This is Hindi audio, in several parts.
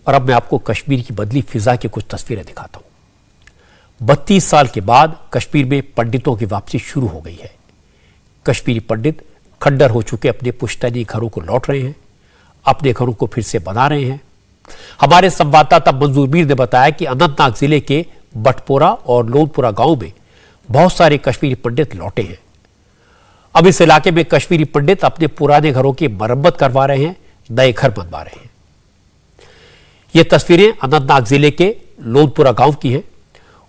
और अब मैं आपको कश्मीर की बदली फिजा की कुछ तस्वीरें दिखाता हूं। 32 साल के बाद कश्मीर में पंडितों की वापसी शुरू हो गई है। कश्मीरी पंडित खंडर हो चुके अपने पुश्तैनी घरों को लौट रहे हैं, अपने घरों को फिर से बना रहे हैं। हमारे संवाददाता मंजूर मीर ने बताया कि अनंतनाग जिले के बटपोरा और लोनपुरा गांव में बहुत सारे कश्मीरी पंडित लौटे हैं। अब इस इलाके में कश्मीरी पंडित अपने पुराने घरों की मरम्मत करवा रहे हैं, नए घर बनवा रहे हैं। ये तस्वीरें अनंतनाग जिले के लोनपुरा गांव की हैं।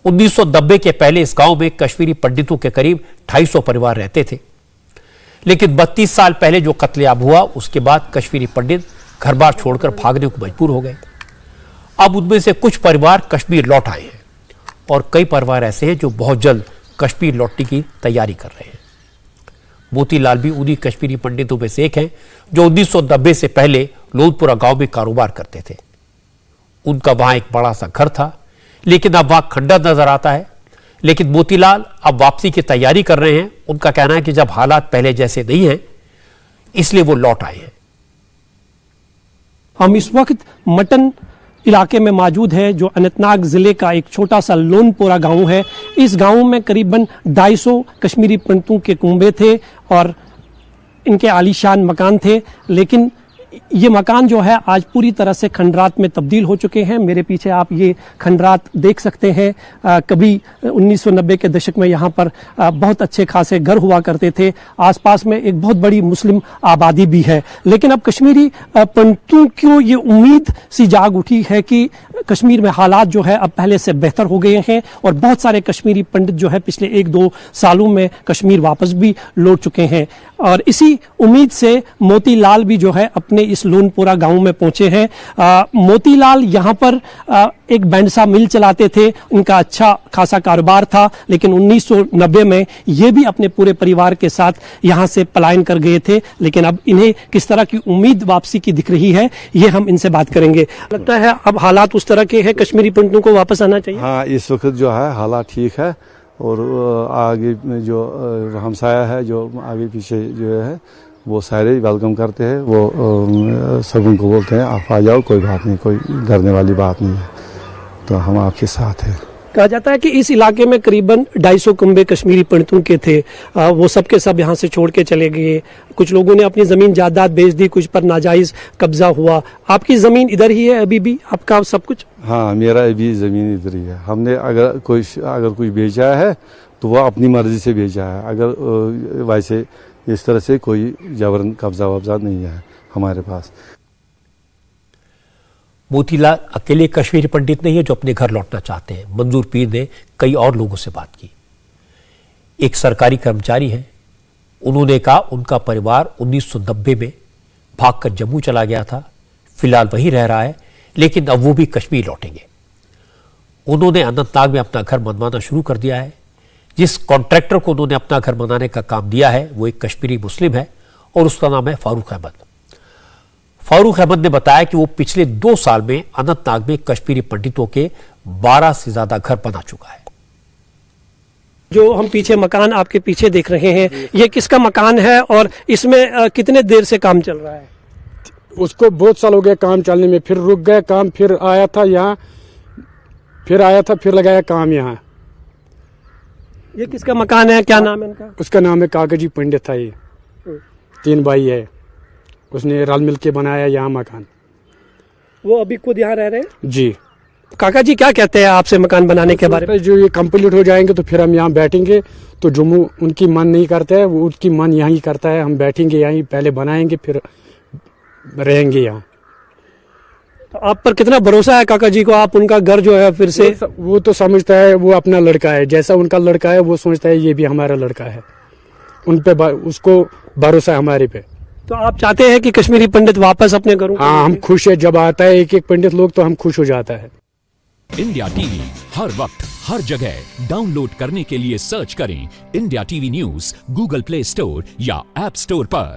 1990 के पहले इस गांव में कश्मीरी पंडितों के करीब 250 परिवार रहते थे, लेकिन 32 साल पहले जो कत्लेआम हुआ उसके बाद कश्मीरी पंडित घर बार छोड़कर भागने को मजबूर हो गए। अब उनमें से कुछ परिवार कश्मीर लौट आए हैं और कई परिवार ऐसे हैं जो बहुत जल्द कश्मीर लौटने की तैयारी कर रहे हैं। मोतीलाल भी उन्हीं कश्मीरी पंडितों में से एक हैं जो 1990 से पहले लोनपुरा गांव में कारोबार करते थे। उनका वहां एक बड़ा सा घर था, लेकिन अब वहां खंडर नजर आता है। लेकिन मोतीलाल अब वापसी की तैयारी कर रहे हैं। उनका कहना है कि जब हालात पहले जैसे नहीं हैं, इसलिए वो लौट आए हैं। हम इस वक्त मटन इलाके में मौजूद है, जो अनंतनाग जिले का एक छोटा सा लोनपुरा गांव है। इस गांव में करीबन 250 कश्मीरी पंडितों के कुंबे थे और इनके आलीशान मकान थे, लेकिन ये मकान जो है आज पूरी तरह से खंडरात में तब्दील हो चुके हैं। मेरे पीछे आप ये खंडरात देख सकते हैं। कभी 1990 के दशक में यहाँ पर बहुत अच्छे खासे घर हुआ करते थे। आसपास में एक बहुत बड़ी मुस्लिम आबादी भी है, लेकिन अब कश्मीरी पंडितों को ये उम्मीद सी जाग उठी है कि कश्मीर में हालात जो है अब पहले से बेहतर हो गए हैं और बहुत सारे कश्मीरी पंडित जो है पिछले 1-2 सालों में कश्मीर वापस भी लौट चुके हैं। और इसी उम्मीद से मोतीलाल भी जो है अपने इस लोनपुरा गांव में पहुंचे हैं। मोतीलाल यहां पर एक बैंडसा मिल चलाते थे, उनका अच्छा खासा कारोबार था, लेकिन 1990 में ये भी अपने पूरे परिवार के साथ यहां से पलायन कर गए थे। लेकिन अब इन्हें किस तरह की उम्मीद वापसी की दिख रही है, ये हम इनसे बात करेंगे। लगता है अब हालात उस तरह के हैं, कश्मीरी पंडितों को वापस आना चाहिए। हाँ, इस वक्त जो है हालात ठीक है और आगे में जो हमसाया है, जो आगे पीछे जो है वो सारे वेलकम करते हैं। वो सब उनको बोलते हैं आप आ जाओ, कोई बात नहीं, कोई डरने वाली बात नहीं है, तो हम आपके साथ हैं। कहा जाता है कि इस इलाके में करीबन 250 कुंबे कश्मीरी पंडितों के थे। वो सब के सब यहाँ से छोड़ के चले गए। कुछ लोगों ने अपनी जमीन जायदाद बेच दी, कुछ पर नाजायज कब्जा हुआ। आपकी जमीन इधर ही है अभी भी, आपका सब कुछ? हाँ, मेरा अभी जमीन इधर ही है। हमने अगर कुछ बेचा है तो वो अपनी मर्जी से बेचा है। अगर वैसे इस तरह से कोई जबरन कब्जा वब्जा नहीं है हमारे पास। मोतीलाल अकेले कश्मीरी पंडित नहीं है जो अपने घर लौटना चाहते हैं। मंजूर पीर ने कई और लोगों से बात की। एक सरकारी कर्मचारी है, उन्होंने कहा उनका परिवार 1990 में भागकर जम्मू चला गया था, फिलहाल वहीं रह रहा है, लेकिन अब वो भी कश्मीर लौटेंगे। उन्होंने अनंतनाग में अपना घर बनवाना शुरू कर दिया है। जिस कॉन्ट्रैक्टर को उन्होंने अपना घर बनाने का काम दिया है वो एक कश्मीरी मुस्लिम है और उसका नाम है फारूक अहमद। फारूक अहमद ने बताया कि वो पिछले 2 साल में अनंतनाग में कश्मीरी पंडितों के 12 से ज्यादा घर बना चुका है। जो हम पीछे मकान आपके पीछे देख रहे हैं, ये किसका मकान है और इसमें कितने देर से काम चल रहा है? उसको बहुत साल हो गया काम चलने में, फिर रुक गया काम, फिर आया था यहाँ, फिर लगाया काम यहाँ। ये किसका मकान है, क्या नाम है इनका? उसका नाम है कागजी पंडित था। ये 3 भाई है, उसने रल मिल के बनाया यहाँ मकान। वो अभी खुद यहाँ रह रहे हैं? जी। काका जी क्या कहते हैं आपसे मकान बनाने के बारे में? जो ये कंप्लीट हो जाएंगे तो फिर हम यहाँ बैठेंगे। तो जम्मू उनकी मन नहीं करता है, वो उनकी मन यहीं करता है। हम बैठेंगे यहीं, पहले बनाएंगे फिर रहेंगे यहाँ। तो आप पर कितना भरोसा है काका जी को? आप उनका घर जो है फिर से? वो तो समझता है वो अपना लड़का है, जैसा उनका लड़का है वो सोचता है ये भी हमारा लड़का है। उन पे उसको भरोसा है हमारे पे। तो आप चाहते हैं कि कश्मीरी पंडित वापस अपने घरों? हाँ, हम खुश है। जब आता है एक पंडित लोग तो हम खुश हो जाता है। इंडिया टीवी हर वक्त हर जगह डाउनलोड करने के लिए सर्च करें India TV news Google play store या ऐप स्टोर पर।